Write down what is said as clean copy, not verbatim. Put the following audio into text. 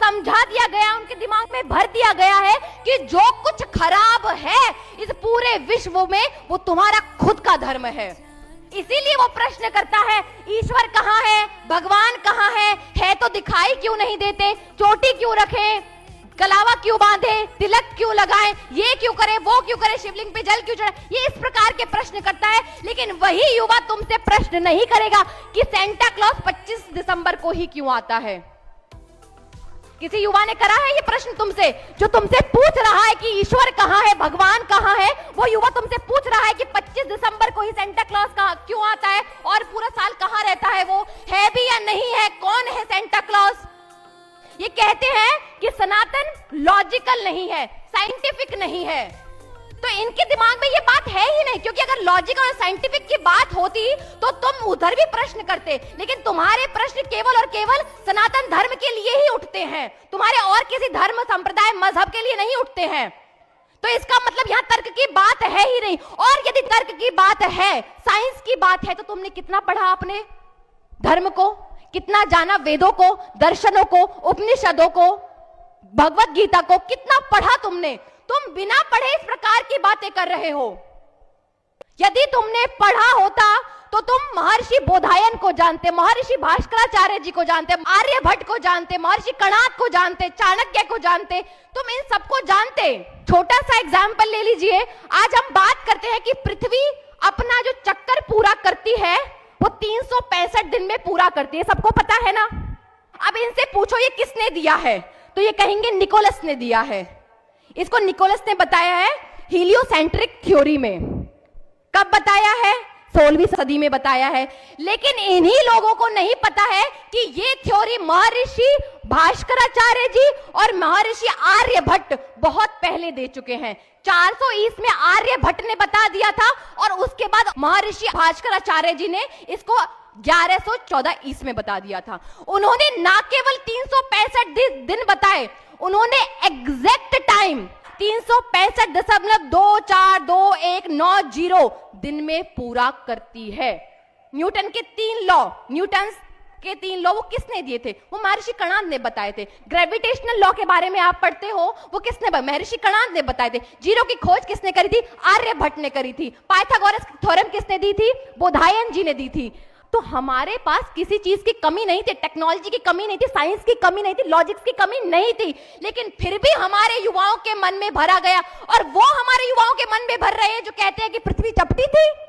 समझा दिया गया, उनके दिमाग में भर दिया गया है कि जो कुछ खराब है इस पूरे विश्व में वो तुम्हारा खुद का धर्म है। इसीलिए वो प्रश्न करता है, ईश्वर कहाँ है, भगवान कहाँ है तो दिखाई क्यों नहीं देते, चोटी क्यों रखें, कलावा क्यों बांधे, तिलक क्यों लगाएं, ये क्यों करे, वो क्यों करे, शिवलिंग पे जल क्यों चढ़ाए, ये इस प्रकार के प्रश्न करता है। लेकिन वही युवा तुमसे प्रश्न नहीं करेगा कि सेंटा क्लॉज 25 दिसंबर को ही क्यों आता है। किसी युवा ने करा है ये प्रश्न तुमसे? जो तुमसे पूछ रहा है कि ईश्वर कहाँ है, भगवान कहाँ है, वो युवा तुमसे पूछ रहा है कि 25 दिसंबर को ही सेंटा क्लॉज क्यों आता है और पूरा साल कहाँ रहता है, वो है भी या नहीं है, कौन है सेंटा क्लॉज। ये कहते हैं कि सनातन लॉजिकल नहीं है, साइंटिफिक नहीं है। तो इनके दिमाग में ये बात है ही नहीं, क्योंकि अगर लॉजिक और साइंटिफिक की बात होती तो तुम उधर भी प्रश्न करते, लेकिन तुम्हारे प्रश्न केवल और केवल सनातन धर्म के लिए ही उठते हैं, तुम्हारे और किसी धर्म, संप्रदाय, मजहब के लिए नहीं उठते हैं। तो इसका मतलब यहाँ तर्क की बात है ही नहीं। और यदि तर्क की बात है, साइंस की बात है, तो तुमने कितना पढ़ा अपने धर्म को, कितना जाना वेदों को, दर्शनों को, उपनिषदों को, भगवत गीता को, कितना पढ़ा तुमने? तुम बिना पढ़े इस प्रकार की बातें कर रहे हो। यदि तुमने पढ़ा होता तो तुम महर्षि बोधायन को जानते, महर्षि भास्कराचार्य जी को जानते, आर्यभट्ट को जानते, महर्षि कणाद को जानते, चाणक्य को जानते, तुम इन सबको जानते। छोटा सा एग्जाम्पल ले लीजिए। आज हम बात करते हैं कि पृथ्वी अपना जो चक्कर पूरा करती है वो 365 दिन में पूरा करती है, सबको पता है ना। अब इनसे पूछो ये किसने दिया है, तो ये कहेंगे निकोलस ने दिया है। इसको निकोलस ने बताया है हीलियोसेंट्रिक थ्योरी में। कब बताया है? 16वीं सदी में बताया है। लेकिन इन्हीं लोगों को नहीं पता है कि ये थ्योरी महर्षि भास्कराचार्य जी और महर्षि आर्यभट्ट बहुत पहले दे चुके हैं। 400 ईस्वी में आर्यभट्ट ने बता दिया था और उसके बाद महर्षि भास्कराचार्य जी ने इसको 1114 ईस्वी में बता दिया था। उन्होंने ना केवल 365 दिन बताए, उन्होंने एग्जैक्ट टाइम 365.242190 दिन में पूरा करती है। न्यूटन के 3 लॉ, न्यूटन के 3 लॉ वो किसने दिए थे? वो महर्षि कणाद ने बताए थे। ग्रेविटेशनल लॉ के बारे में आप पढ़ते हो, वो किसने? महर्षि कणाद ने बताए थे। जीरो की खोज किसने करी थी? आर्यभट्ट ने करी थी। पाइथागोरस थ्योरम किसने दी थी? बोधायन जी ने दी थी। तो हमारे पास किसी चीज की कमी नहीं थी, टेक्नोलॉजी की कमी नहीं थी, साइंस की कमी नहीं थी, लॉजिक्स की कमी नहीं थी, लेकिन फिर भी हमारे युवाओं के मन में भरा गया। और वो हमारे युवाओं के मन में भर रहे हैं जो कहते हैं कि पृथ्वी चपटी थी।